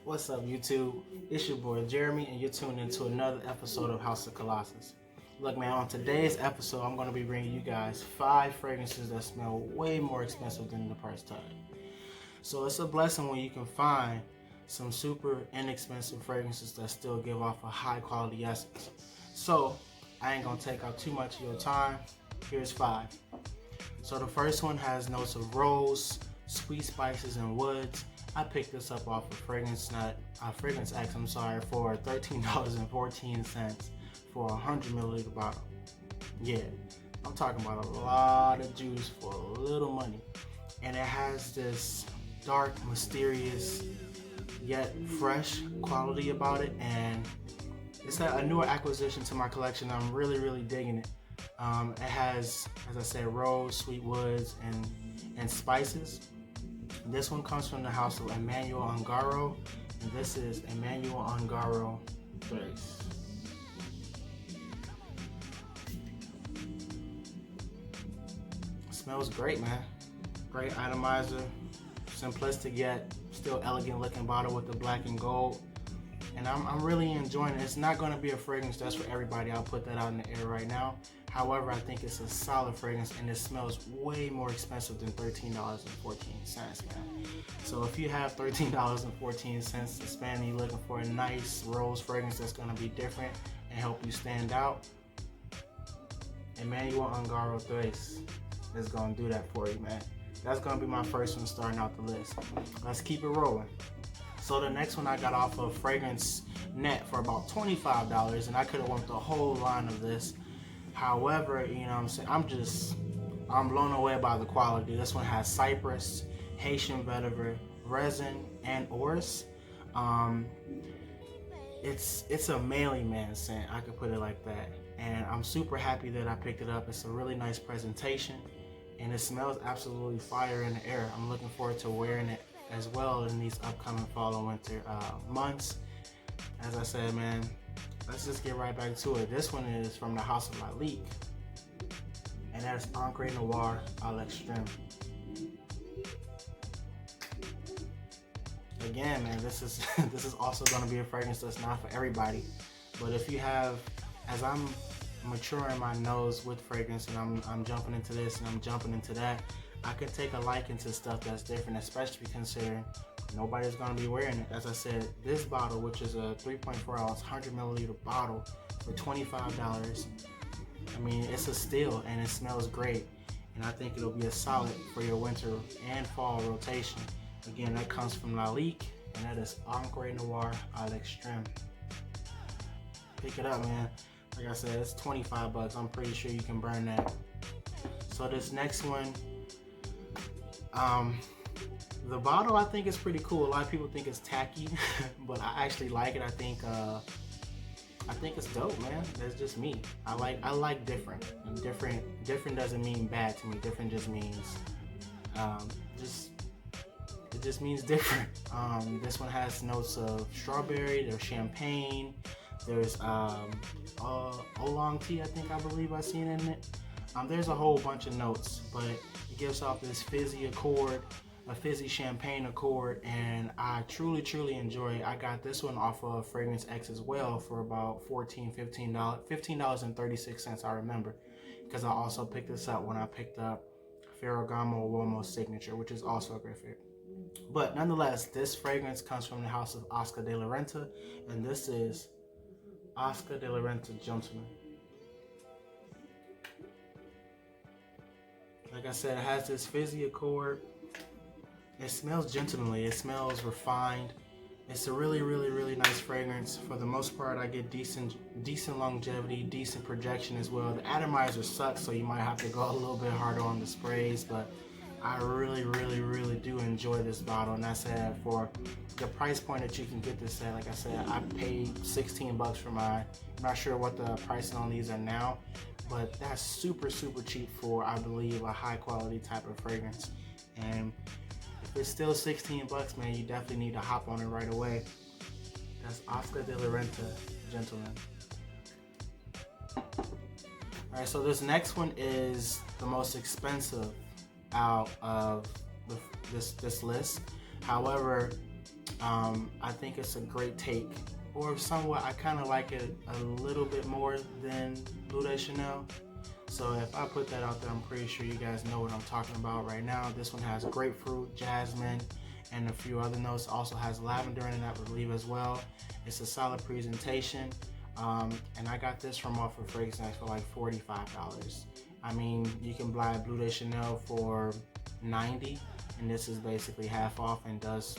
What's up, YouTube? It's your boy Jeremy, and you're tuned into another episode of House of Kollasus. Look, man, on today's episode, I'm going to be bringing you guys 5 fragrances that smell way more expensive than the price tag. So it's a blessing when you can find some super inexpensive fragrances that still give off a high quality essence. So I ain't going to take up too much of your time. Here's 5. So the first one has notes of rose, sweet spices, and woods. I picked this up off of Fragrance X, for $13.14 for a 100 milliliter bottle. Yeah, I'm talking about a lot of juice for a little money. And it has this dark, mysterious, yet fresh quality about it. And it's a newer acquisition to my collection. I'm really digging it. It has, as I said, rose, sweet woods, and spices. This one comes from the house of Emmanuel Ungaro, and this is Emmanuel Ungaro 3. Smells great, man. Great atomizer, simplistic yet still elegant looking bottle with the black and gold. And I'm really enjoying it. It's not going to be a fragrance that's for everybody. I'll put that out in the air right now. However, I think it's a solid fragrance, and it smells way more expensive than $13.14, man. So if you have $13.14 to spend and you're looking for a nice rose fragrance that's going to be different and help you stand out, Emmanuel Ungaro 3 is going to do that for you, man. That's going to be my first one starting out the list. Let's keep it rolling. So the next one I got off of Fragrance Net for about $25, and I could have went the whole line of this. However, you know what I'm saying, I'm blown away by the quality. This one has cypress, Haitian vetiver, resin, and orris. It's a manly man scent, I could put it like that. And I'm super happy that I picked it up. It's a really nice presentation, and it smells absolutely fire in the air. I'm looking forward to wearing it as well in these upcoming fall and winter months. As I said, man, let's just get right back to it. This one is from the house of LALIQUE, and that's ENCRE Noir à l'Extrême. Again, man, this is also going to be a fragrance that's not for everybody. But if you have, as I'm maturing my nose with fragrance, and I'm jumping into this and I'm jumping into that, I could take a liking to stuff that's different, especially considering nobody's going to be wearing it. As I said, this bottle, which is a 3.4 ounce 100 milliliter bottle for $25, I mean, it's a steal, and it smells great. And I think it'll be a solid for your winter and fall rotation. Again, that comes from LALIQUE, and that is ENCRE Noir à l'Extrême. Pick it up, man. Like I said, it's $25. I'm pretty sure you can burn that. So this next one, the bottle I think is pretty cool. A lot of people think it's tacky, but I actually like it. I think it's dope, man. That's just me. I like different. And different doesn't mean bad to me. Different just means it just means different. This one has notes of strawberry, there's champagne, there's oolong tea, I believe I've seen in it. There's a whole bunch of notes, but it gives off this fizzy accord, a fizzy champagne accord, and I truly enjoy it. I got this one off of Fragrance X as well for about $15.36, I remember, because I also picked this up when I picked up Ferragamo Uomo Signature, which is also a great favorite. But nonetheless, this fragrance comes from the house of Oscar de la Renta, and this is Oscar de la Renta Gentleman. Like I said, it has this fizzy accord. It smells gentlemanly. It smells refined. It's a really nice fragrance. For the most part, I get decent longevity, decent projection as well. The atomizer sucks, so you might have to go a little bit harder on the sprays, but I really do enjoy this bottle. And I said, for the price point that you can get this at, like I said, I paid $16 for mine. I'm not sure what the prices on these are now, but that's super cheap for, I believe, a high quality type of fragrance. And if it's still $16, man, you definitely need to hop on it right away. That's Oscar de la Renta Gentleman. Alright, so this next one is the most expensive out of this list. However, I think it's a great take, or somewhat I kind of like it a little bit more than Bleu de Chanel. So if I put that out there, I'm pretty sure you guys know what I'm talking about right now. This one has grapefruit, jasmine, and a few other notes. Also has lavender in it, I believe, as well. It's a solid presentation. And I got this from off of Fragrance Night for like $45. I mean, you can buy Bleu de Chanel for $90, and this is basically half off and does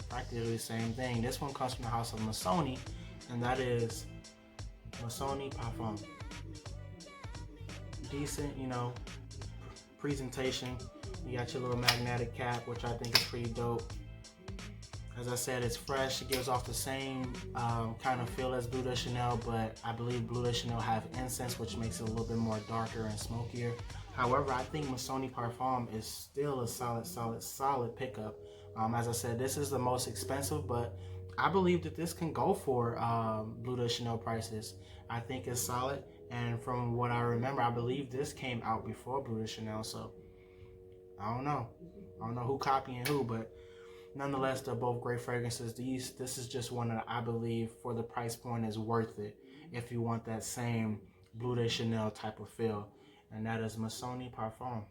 practically the same thing. This one comes from the House of Missoni, and that is Missoni Parfum. Decent, you know, presentation. You got your little magnetic cap, which I think is pretty dope. As I said, it's fresh. It gives off the same kind of feel as Bleu de Chanel, but I believe Bleu de Chanel have incense, which makes it a little bit more darker and smokier. However, I think Missoni Parfum is still a solid pickup. As I said, this is the most expensive, but I believe that this can go for Bleu de Chanel prices. I think it's solid, and from what I remember, I believe this came out before Bleu de Chanel, so I don't know who copying who, but nonetheless, they're both great fragrances. This is just one that I believe for the price point is worth it if you want that same Bleu de Chanel type of feel, and that is Missoni Parfum.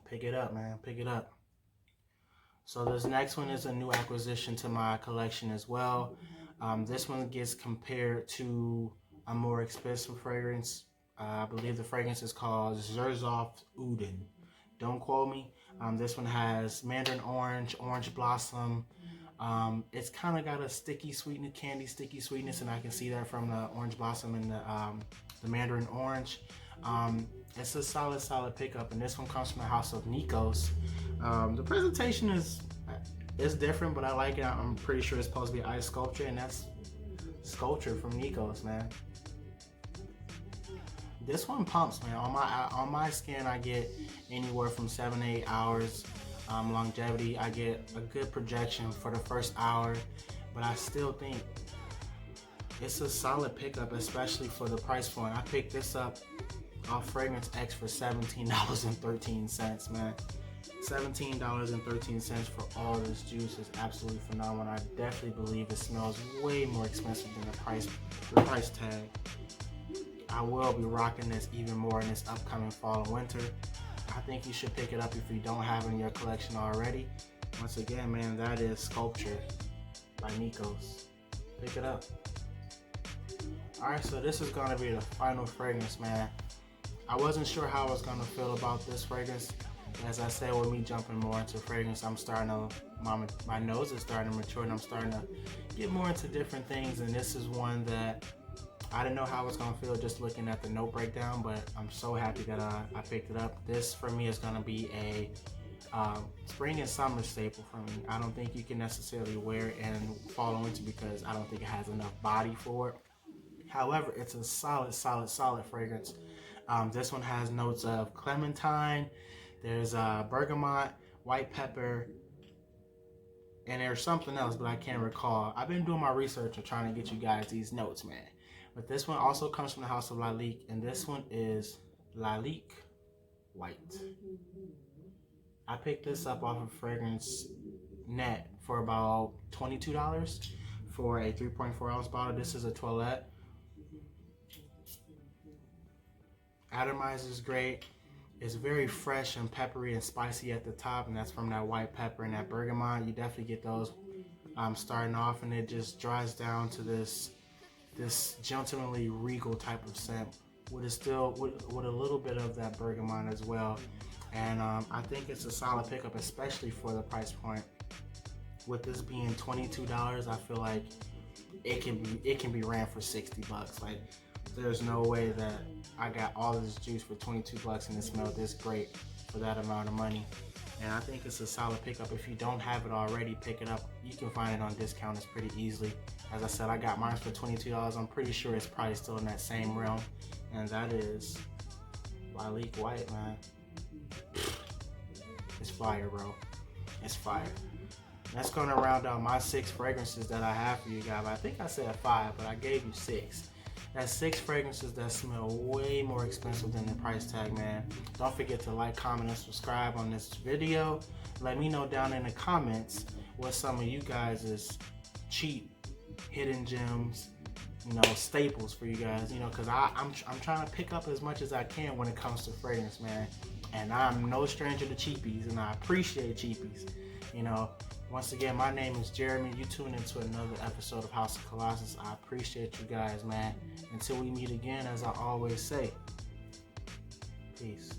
Pick it up, man, pick it up. So this next one is a new acquisition to my collection as well. This one gets compared to a more expensive fragrance. I believe the fragrance is called Zerzov Uden. Don't quote me. This one has mandarin orange, orange blossom. It's kind of got a sticky sweetness, candy sticky sweetness, and I can see that from the orange blossom and the mandarin orange. It's a solid pickup, and this one comes from the House of Nikos. The presentation is different, but I like it. I'm pretty sure it's supposed to be ice sculpture, and that's sculpture from Nikos, man. This one pumps, man. On my skin, I get anywhere from 7 to 8 hours longevity. I get a good projection for the first hour, but I still think it's a solid pickup, especially for the price point. I picked this up off Fragrance X for $17.13, man. $17.13 for all this juice is absolutely phenomenal. I definitely believe it smells way more expensive than the price tag. I will be rocking this even more in this upcoming fall and winter. I think you should pick it up if you don't have it in your collection already. Once again, man, that is Sculpture by Nikos. Pick it up. Alright, so this is going to be the final fragrance, man. I wasn't sure how I was going to feel about this fragrance. As I said, with me jumping more into fragrance, I'm starting to, my nose is starting to mature, and I'm starting to get more into different things, and this is one that I didn't know how I was going to feel just looking at the note breakdown, but I'm so happy that I picked it up. This, for me, is going to be a spring and summer staple for me. I don't think you can necessarily wear it in fall and winter because I don't think it has enough body for it. However, it's a solid fragrance. This one has notes of clementine, there's bergamot, white pepper, and there's something else, but I can't recall. I've been doing my research and trying to get you guys these notes, man. But this one also comes from the House of LALIQUE, and this one is LALIQUE White. I picked this up off of Fragrance Net for about $22 for a 3.4 ounce bottle. This is a toilette. Atomizer is great. It's very fresh and peppery and spicy at the top, and that's from that white pepper and that bergamot. You definitely get those starting off, and it just dries down to this gentlemanly regal type of scent with a little bit of that bergamot as well. And I think it's a solid pickup, especially for the price point. With this being $22, I feel like it can be ran for $60. Like, there's no way that I got all of this juice for $22 and it smelled this great for that amount of money. And I think it's a solid pickup. If you don't have it already, pick it up. You can find it on discount pretty easily. As I said, I got mine for $22. I'm pretty sure it's probably still in that same realm. And that is LALIQUE White, man. It's fire, bro. It's fire. That's going to round out my 6 fragrances that I have for you guys. I think I said 5, but I gave you 6. That's 6 fragrances that smell way more expensive than the price tag, man. Don't forget to like, comment, and subscribe on this video. Let me know down in the comments what some of you guys is cheap hidden gems, staples for you guys, because I'm trying to pick up as much as I can when it comes to fragrance, man. And I'm no stranger to cheapies, and I appreciate cheapies. Once again, my name is Jeremy. You tune into another episode of House of Kollasus. I appreciate you guys, man. Until we meet again, as I always say, peace.